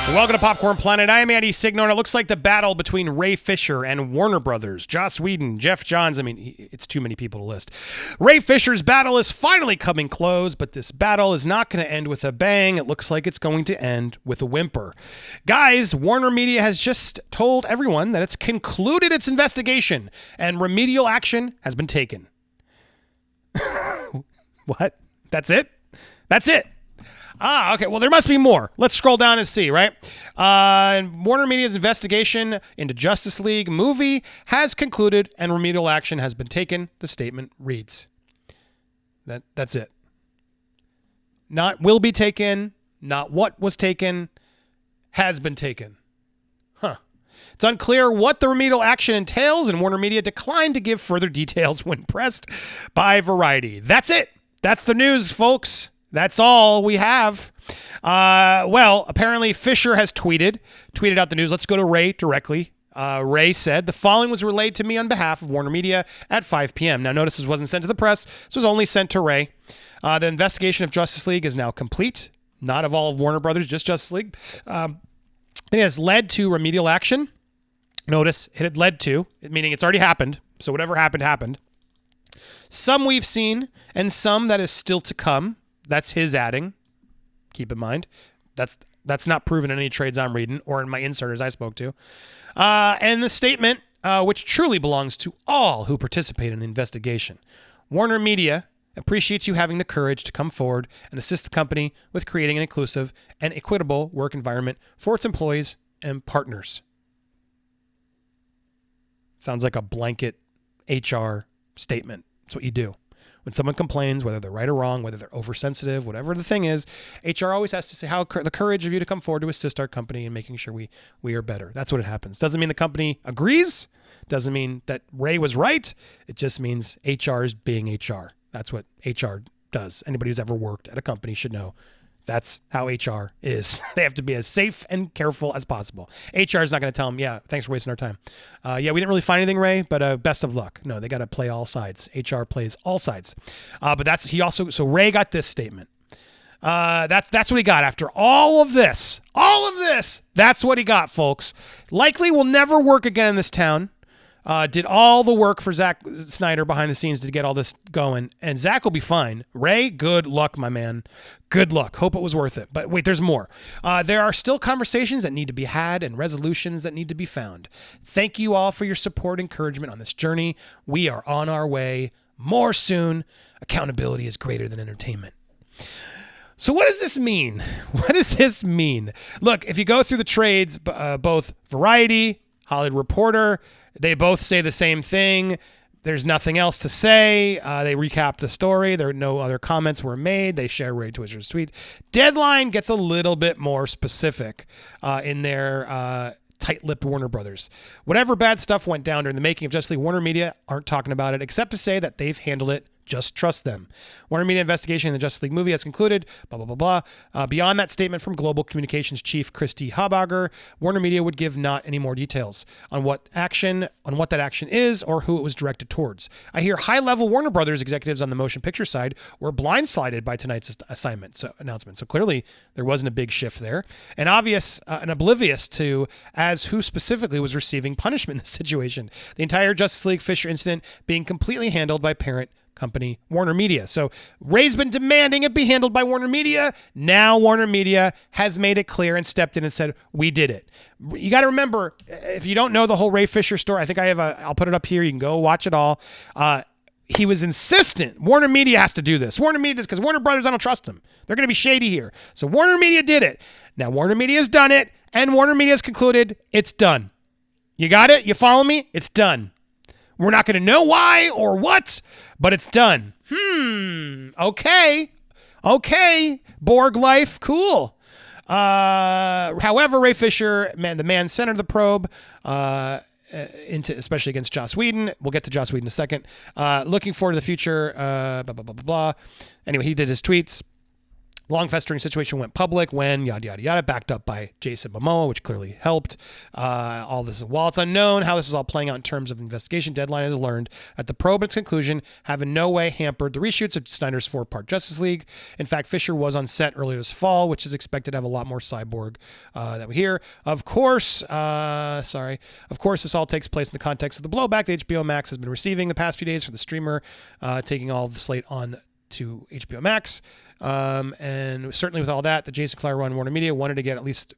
Welcome to Popcorn Planet. I am Andy Signor, and it looks like the battle between Ray Fisher and Warner Brothers, Joss Whedon, Jeff Johns. I mean, it's too many people to list. Ray Fisher's battle is finally coming close, but this battle is not going to end with a bang. It looks like it's going to end with a whimper. Guys, WarnerMedia has just told everyone that it's concluded its investigation and remedial action has been taken. What? That's it? That's it. Okay. Well, there must be more. Let's scroll down and see, right? WarnerMedia's investigation into Justice League movie has concluded and remedial action has been taken. The statement reads. That's it. Not will be taken, not what was taken, has been taken. It's unclear what the remedial action entails, and WarnerMedia declined to give further details when pressed by Variety. That's it. That's the news, folks. That's all we have. Well, apparently Fisher has tweeted out the news. Let's go to Ray directly. Ray said, the following was relayed to me on behalf of WarnerMedia at 5 p.m. Now, notice this wasn't sent to the press. This was only sent to Ray. The investigation of Justice League is now complete. Not of all of Warner Brothers, just Justice League. It has led to remedial action. Notice it had led to, meaning it's already happened. So whatever happened, happened. Some we've seen and some that is still to come. That's his adding. Keep in mind. That's not proven in any trades I'm reading or in my inserters I spoke to. And the statement, which truly belongs to all who participate in the investigation. WarnerMedia appreciates you having the courage to come forward and assist the company with creating an inclusive and equitable work environment for its employees and partners. Sounds like a blanket HR statement. That's what you do. When someone complains, whether they're right or wrong, whether they're oversensitive, whatever the thing is, HR always has to say how the courage of you to come forward to assist our company in making sure we are better. That's what it happens. Doesn't mean the company agrees. Doesn't mean that Ray was right. It just means HR is being HR. That's what HR does. Anybody who's ever worked at a company should know that's how HR is. They have to be as safe and careful as possible. HR is not going to tell them, yeah, thanks for wasting our time. We didn't really find anything, Ray, but best of luck. No, they got to play all sides. HR plays all sides. But so Ray got this statement. That's what he got after all of this. That's what he got, folks. Likely will never work again in this town. Did all the work for Zack Snyder behind the scenes to get all this going. And Zack will be fine. Ray, good luck, my man. Good luck. Hope it was worth it. But wait, there's more. There are still conversations that need to be had and resolutions that need to be found. Thank you all for your support and encouragement on this journey. We are on our way. More soon. Accountability is greater than entertainment. So what does this mean? What does this mean? Look, if you go through the trades, both Variety, Hollywood Reporter, they both say the same thing. There's nothing else to say. They recap the story. No other comments were made. They share Ray Twizzer's tweet. Deadline gets a little bit more specific in their tight-lipped Warner Brothers. Whatever bad stuff went down during the making of Justice League, WarnerMedia aren't talking about it, except to say that they've handled it. Just trust them. WarnerMedia investigation in the Justice League movie has concluded, blah, blah, blah, blah. Beyond that statement from Global Communications Chief Christy Habager, WarnerMedia would give not any more details on what that action is or who it was directed towards. I hear high-level Warner Brothers executives on the motion picture side were blindsided by tonight's announcement. So clearly there wasn't a big shift there. And oblivious to as who specifically was receiving punishment in this situation. The entire Justice League Fisher incident being completely handled by parent company WarnerMedia. So Ray's been demanding it be handled by WarnerMedia. Now WarnerMedia has made it clear and stepped in and said, we did it. You got to remember, if you don't know the whole Ray Fisher story, I think I'll put it up here. You can go watch it all. He was insistent. WarnerMedia has to do this. WarnerMedia does because Warner Brothers, I don't trust them. They're going to be shady here. So WarnerMedia did it. Now WarnerMedia has done it and WarnerMedia has concluded it's done. You got it? You follow me? It's done. We're not going to know why or what, but it's done. Okay. Borg life, cool. However, Ray Fisher, the man centered the probe, especially against Joss Whedon. We'll get to Joss Whedon in a second. Looking forward to the future, blah, blah, blah, blah, blah. Anyway, he did his tweets. Long festering situation went public when yada, yada, yada, backed up by Jason Momoa, which clearly helped. All this, while it's unknown how this is all playing out in terms of investigation, Deadline has learned at the probe and its conclusion have in no way hampered the reshoots of Snyder's 4-part Justice League. In fact, Fisher was on set earlier this fall, which is expected to have a lot more cyborg that we hear. Of course, this all takes place in the context of the blowback that HBO Max has been receiving the past few days for the streamer taking all of the slate on to HBO Max. And certainly with all that, the Jason Clark run WarnerMedia wanted to get at least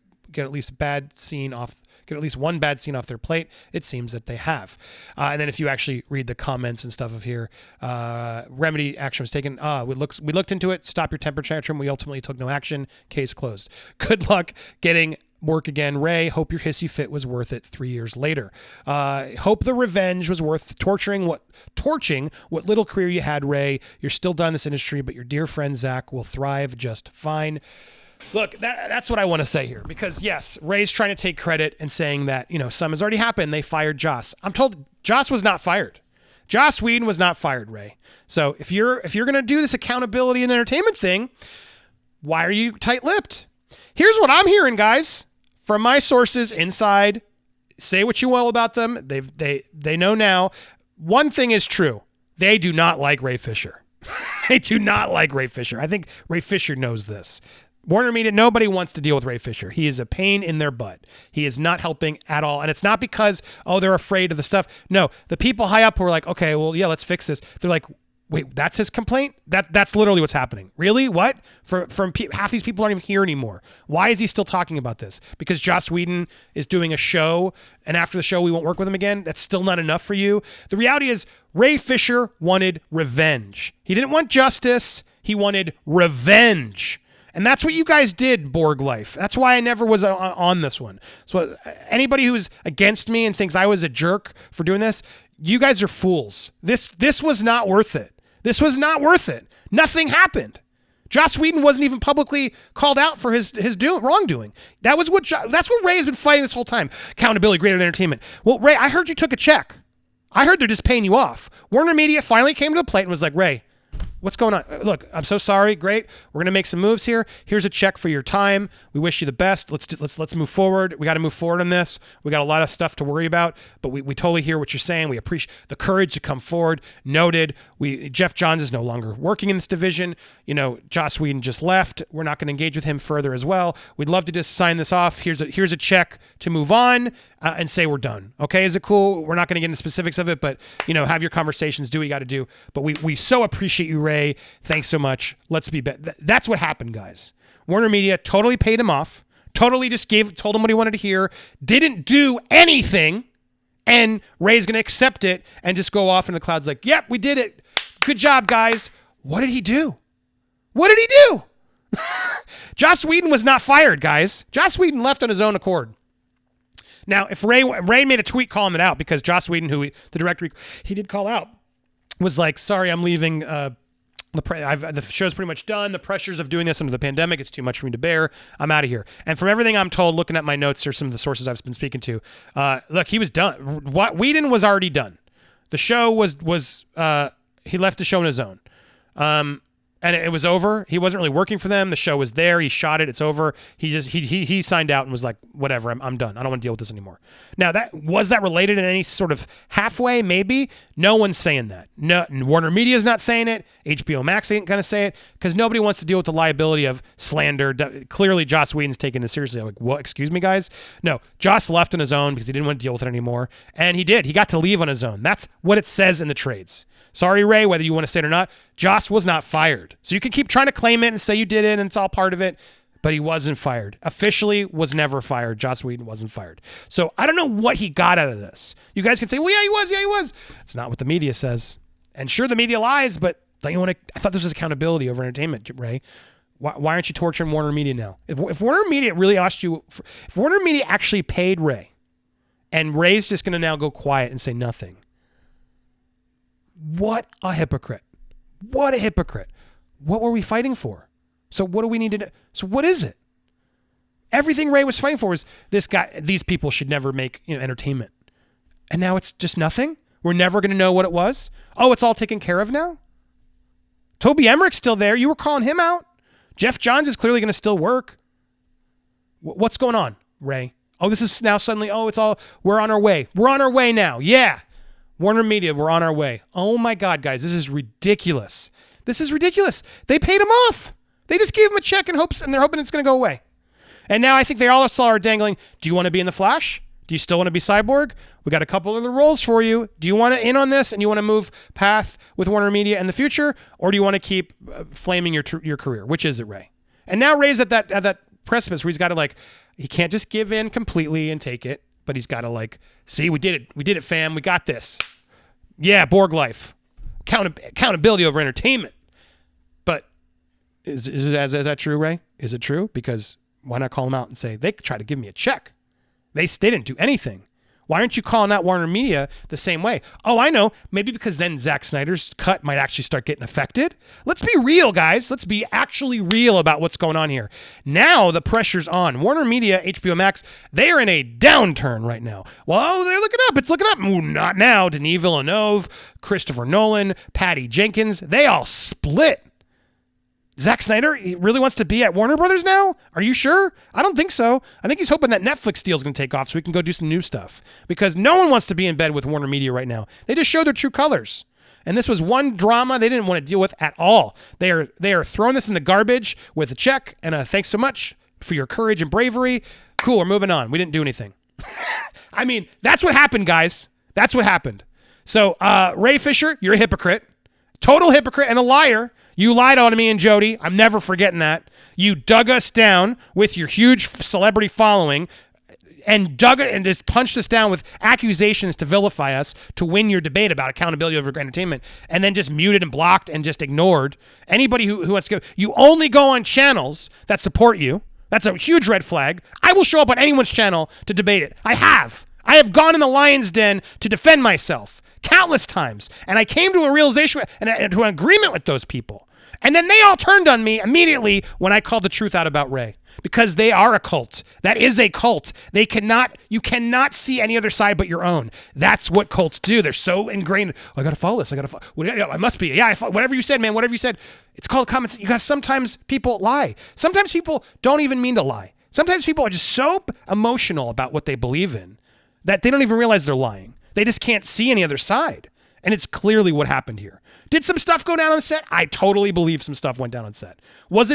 one bad scene off their plate. It seems that they have. And then if you actually read the comments and stuff of here, remedy action was taken. We looked into it. Stop your temper tantrum. We ultimately took no action. Case closed. Good luck getting work again, Ray. Hope your hissy fit was worth it 3 years later. Hope the revenge was worth torching what little career you had, Ray. You're still done in this industry, but your dear friend Zach will thrive just fine. Look, that's what I want to say here, because yes, Ray's trying to take credit and saying that, some has already happened. They fired Joss. I'm told Joss was not fired. Joss Whedon was not fired, Ray. So if you're going to do this accountability and entertainment thing, why are you tight-lipped? Here's what I'm hearing, guys, from my sources inside. Say what you will about them. They know now. One thing is true. They do not like Ray Fisher. They do not like Ray Fisher. I think Ray Fisher knows this. WarnerMedia, nobody wants to deal with Ray Fisher. He is a pain in their butt. He is not helping at all. And it's not because, they're afraid of the stuff. No, the people high up who are like, okay, well, yeah, let's fix this. They're like, wait, that's his complaint? That's literally what's happening. Really? What? Half these people aren't even here anymore. Why is he still talking about this? Because Joss Whedon is doing a show, and after the show we won't work with him again? That's still not enough for you? The reality is Ray Fisher wanted revenge. He didn't want justice. He wanted revenge. And that's what you guys did, Borg Life. That's why I never was on this one. So anybody who's against me and thinks I was a jerk for doing this, you guys are fools. This was not worth it. This was not worth it. Nothing happened. Joss Whedon wasn't even publicly called out for his wrongdoing. That's what Ray has been fighting this whole time. Accountability, greater than entertainment. Well, Ray, I heard you took a check. I heard they're just paying you off. WarnerMedia finally came to the plate and was like, Ray, what's going on? Look, I'm so sorry. Great. We're going to make some moves here. Here's a check for your time. We wish you the best. Let's move forward. We got to move forward on this. We got a lot of stuff to worry about, but we totally hear what you're saying. We appreciate the courage to come forward. Noted. Jeff Johns is no longer working in this division. Joss Whedon just left. We're not going to engage with him further as well. We'd love to just sign this off. Here's a check to move on and say we're done. Okay. Is it cool? We're not going to get into specifics of it, but have your conversations, do what you got to do. But we so appreciate you, Ray. Thanks so much. Let's be better. That's what happened, guys. WarnerMedia totally paid him off, totally just told him what he wanted to hear, didn't do anything, and Ray's going to accept it and just go off in the clouds like, yep, we did it. Good job, guys. What did he do? What did he do? Joss Whedon was not fired, guys. Joss Whedon left on his own accord. Now, if Ray made a tweet calling it out, because Joss Whedon, the director he did call out, was like, sorry, I'm leaving. The show's pretty much done. The pressures of doing this under the pandemic, it's too much for me to bear. I'm out of here. And from everything I'm told, looking at my notes or some of the sources I've been speaking to, look, he was done. Whedon was already done. The show was he left the show on his own. And it was over. He wasn't really working for them. The show was there. He shot it. It's over. He signed out and was like, whatever, I'm done. I don't want to deal with this anymore. Now, was that related in any sort of halfway? Maybe. No one's saying that. No, WarnerMedia is not saying it. HBO Max ain't going to say it because nobody wants to deal with the liability of slander. Clearly, Joss Whedon's taking this seriously. I'm like, what? Excuse me, guys? No, Joss left on his own because he didn't want to deal with it anymore. And he did. He got to leave on his own. That's what it says in the trades. Sorry, Ray, whether you want to say it or not, Joss was not fired. So you can keep trying to claim it and say you did it and it's all part of it, but he wasn't fired. Officially was never fired. Joss Whedon wasn't fired. So I don't know what he got out of this. You guys can say, well, yeah, he was. Yeah, he was. It's not what the media says. And sure, the media lies, but don't you want to? I thought this was accountability over entertainment, Ray. Why aren't you torturing WarnerMedia now? If WarnerMedia really asked you, if WarnerMedia actually paid Ray, and Ray's just going to now go quiet and say nothing. What a hypocrite. What a hypocrite. What were we fighting for? So what do we need to do? So what is it? Everything Ray was fighting for was these people should never make entertainment. And now it's just nothing? We're never going to know what it was? Oh, it's all taken care of now? Toby Emmerich's still there. You were calling him out. Jeff Johns is clearly going to still work. What's going on, Ray? Oh, this is now suddenly, we're on our way. We're on our way now. Yeah. WarnerMedia, we're on our way. Oh my God, guys, this is ridiculous. This is ridiculous. They paid him off. They just gave him a check and they're hoping it's going to go away. And now I think they all are dangling. Do you want to be in the Flash? Do you still want to be Cyborg? We got a couple other roles for you. Do you want to in on this and you want to move path with WarnerMedia in the future? Or do you want to keep flaming your career? Which is it, Ray? And now Ray's at that precipice where he's got to he can't just give in completely and take it, but he's got to see, we did it. We did it, fam. We got this. Yeah, Borg life. Accountability over entertainment. But is that true, Ray? Is it true? Because why not call them out and say, they tried to give me a check. They didn't do anything. Why aren't you calling out WarnerMedia the same way? Oh, I know. Maybe because then Zack Snyder's cut might actually start getting affected. Let's be real, guys. Let's be actually real about what's going on here. Now the pressure's on. WarnerMedia, HBO Max, they are in a downturn right now. Well, they're looking up. It's looking up. Ooh, not now. Denis Villeneuve, Christopher Nolan, Patty Jenkins, they all split. Zack Snyder, he really wants to be at Warner Brothers now? Are you sure? I don't think so. I think he's hoping that Netflix deal is going to take off so we can go do some new stuff. Because no one wants to be in bed with WarnerMedia right now. They just showed their true colors. And this was one drama they didn't want to deal with at all. They are throwing this in the garbage with a check and a thanks so much for your courage and bravery. Cool, we're moving on. We didn't do anything. I mean, that's what happened, guys. That's what happened. So, Ray Fisher, you're a hypocrite. Total hypocrite and a liar. You lied on me and Jody. I'm never forgetting that. You dug us down with your huge celebrity following and just punched us down with accusations to vilify us to win your debate about accountability over entertainment, and then just muted and blocked and just ignored anybody who wants to go. You only go on channels that support you. That's a huge red flag. I will show up on anyone's channel to debate it. I have gone in the lion's den to defend myself countless times, and I came to a realization and to an agreement with those people. And then they all turned on me immediately when I called the truth out about Ray, because they are a cult. That is a cult. You cannot see any other side but your own. That's what cults do. They're so ingrained. Oh, I got to follow this. I must be. Yeah, whatever you said, man, whatever you said. It's called comments. You guys, sometimes people lie. Sometimes people don't even mean to lie. Sometimes people are just so emotional about what they believe in that they don't even realize they're lying. They just can't see any other side. And it's clearly what happened here. Did some stuff go down on set? I totally believe some stuff went down on set. Was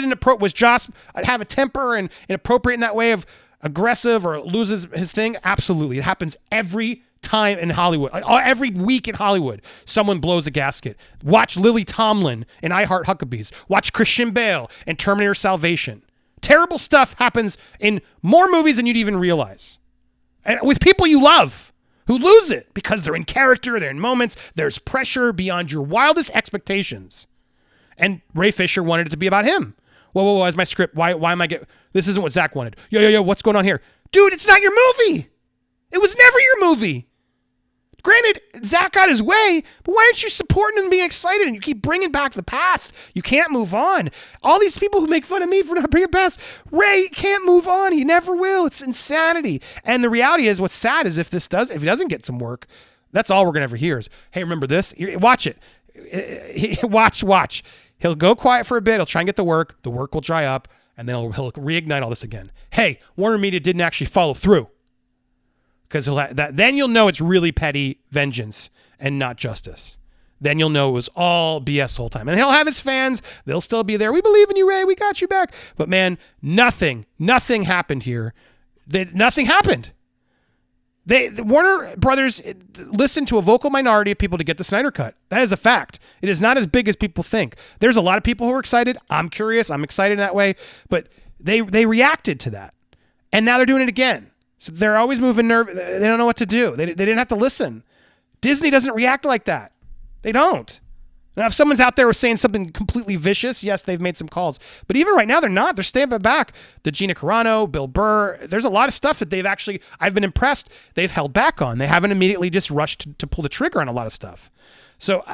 Joss have a temper and inappropriate in that way of aggressive or loses his thing? Absolutely. It happens every time in Hollywood. Every week in Hollywood, someone blows a gasket. Watch Lily Tomlin in I Heart Huckabees. Watch Christian Bale in Terminator Salvation. Terrible stuff happens in more movies than you'd even realize. And with people you love, who lose it because they're in character, they're in moments, there's pressure beyond your wildest expectations. And Ray Fisher wanted it to be about him. Whoa, is my script? Why am I this isn't what Zach wanted. Yo, what's going on here? Dude, it's not your movie. It was never your movie. Granted, Zach got his way, but why aren't you supporting and being excited? And you keep bringing back the past. You can't move on. All these people who make fun of me for not bringing past, Ray can't move on. He never will. It's insanity. And the reality is, what's sad is if he doesn't get some work, that's all we're gonna ever hear is, hey, remember this? Watch it. Watch. He'll go quiet for a bit. He'll try and get the work. The work will dry up, and then he'll reignite all this again. Hey, WarnerMedia didn't actually follow through. Because then you'll know it's really petty vengeance and not justice. Then you'll know it was all BS the whole time. And he'll have his fans. They'll still be there. We believe in you, Ray. We got you back. But man, nothing happened here. Nothing happened. The Warner Brothers listened to a vocal minority of people to get the Snyder Cut. That is a fact. It is not as big as people think. There's a lot of people who are excited. I'm curious. I'm excited in that way. But they reacted to that. And now they're doing it again. So they're always moving nerve. They don't know what to do. They didn't have to listen. Disney doesn't react like that. They don't. Now, if someone's out there saying something completely vicious, yes, they've made some calls. But even right now, they're not. They're stamping back. The Gina Carano, Bill Burr, there's a lot of stuff that I've been impressed, they've held back on. They haven't immediately just rushed to pull the trigger on a lot of stuff. So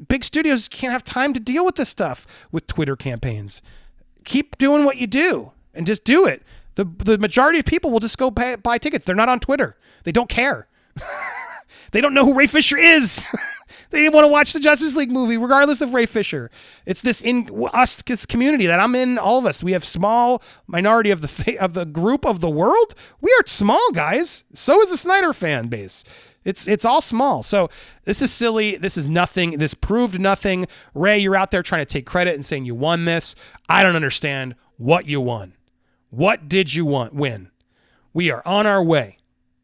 big studios can't have time to deal with this stuff with Twitter campaigns. Keep doing what you do and just do it. The majority of people will just go buy tickets. They're not on Twitter. They don't care. They don't know who Ray Fisher is. They didn't want to watch the Justice League movie, regardless of Ray Fisher. It's this this community that I'm in. All of us, we have small minority of the group of the world. We are small, guys. So is the Snyder fan base. It's all small. So this is silly. This is nothing. This proved nothing. Ray, you're out there trying to take credit and saying you won this. I don't understand what you won. What did you win? We are on our way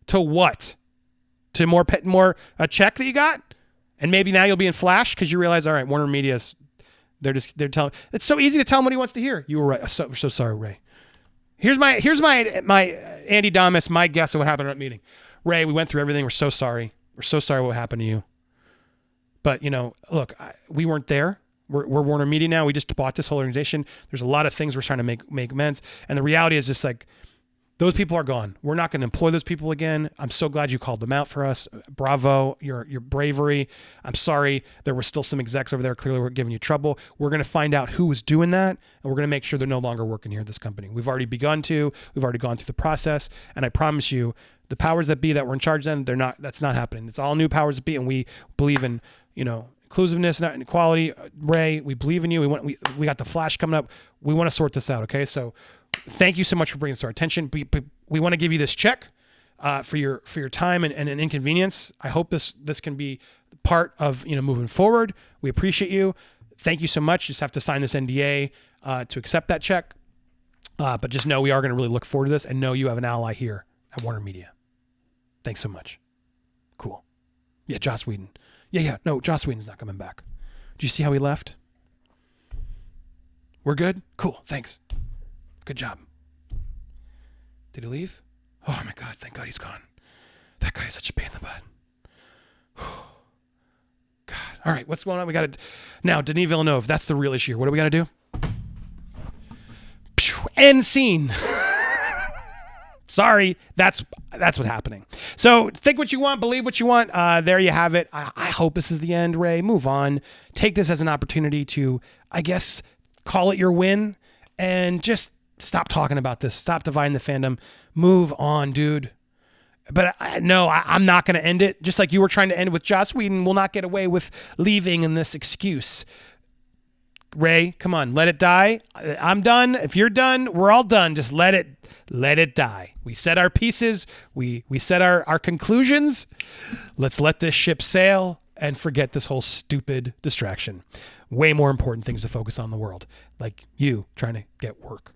to what? To more a check that you got? And maybe now you'll be in Flash because you realize, all right, WarnerMedia's, they're telling, it's so easy to tell him what he wants to hear. You were right. So sorry, Ray. Here's my Andy Damas, my guess of what happened at that meeting. Ray, we went through everything. We're so sorry. We're so sorry what happened to you. But, look, we weren't there. We're WarnerMedia now. We just bought this whole organization. There's a lot of things we're trying to make amends. And the reality is just like, those people are gone. We're not going to employ those people again. I'm so glad you called them out for us. Bravo, your bravery. I'm sorry. There were still some execs over there clearly were giving you trouble. We're going to find out who was doing that, and we're going to make sure they're no longer working here at this company. We've already begun to. We've already gone through the process, and I promise you, the powers that be that were in charge then, that's not happening. It's all new powers that be, and we believe in, inclusiveness, not inequality. Ray, we believe in you. We got the Flash coming up. We want to sort this out, okay? So thank you so much for bringing this to our attention. We want to give you this check for your time and an inconvenience. I hope this can be part of moving forward. We appreciate you. Thank you so much. You just have to sign this NDA to accept that check. But just know we are going to really look forward to this and know you have an ally here at WarnerMedia. Thanks so much. Cool. Yeah, Joss Whedon. Yeah. No, Joss Whedon's not coming back. Do you see how he left? We're good? Cool. Thanks. Good job. Did he leave? Oh my God. Thank God he's gone. That guy is such a pain in the butt. God. All right. What's going on? Now, Denis Villeneuve. That's the real issue. What are we going to do? End scene. Sorry, that's what's happening. So think what you want, believe what you want. There you have it. I hope this is the end, Ray. Move on. Take this as an opportunity to, I guess, call it your win and just stop talking about this. Stop dividing the fandom. Move on, dude. But I'm not going to end it. Just like you were trying to end with Joss Whedon, we'll not get away with leaving in this excuse. Ray, come on, let it die. I'm done. If you're done, we're all done. Just let it die. We said our pieces. We said our conclusions. Let's let this ship sail and forget this whole stupid distraction. Way more important things to focus on in the world, like you trying to get work.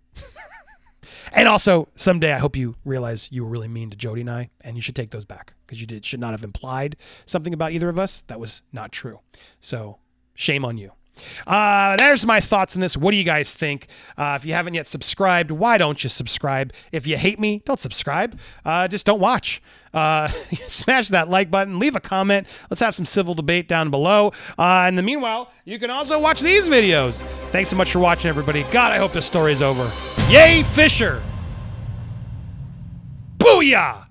And also, someday I hope you realize you were really mean to Jody and I, and you should take those back because you should not have implied something about either of us that was not true. So shame on you. There's my thoughts on this. What do you guys think? If you haven't yet subscribed, why don't you subscribe? If you hate me, don't subscribe. Just don't watch. Smash that like button, leave a comment. Let's have some civil debate down below. In the meanwhile, you can also watch these videos. Thanks so much for watching, everybody. God, I hope this story is over. Yay, Fisher! Booyah!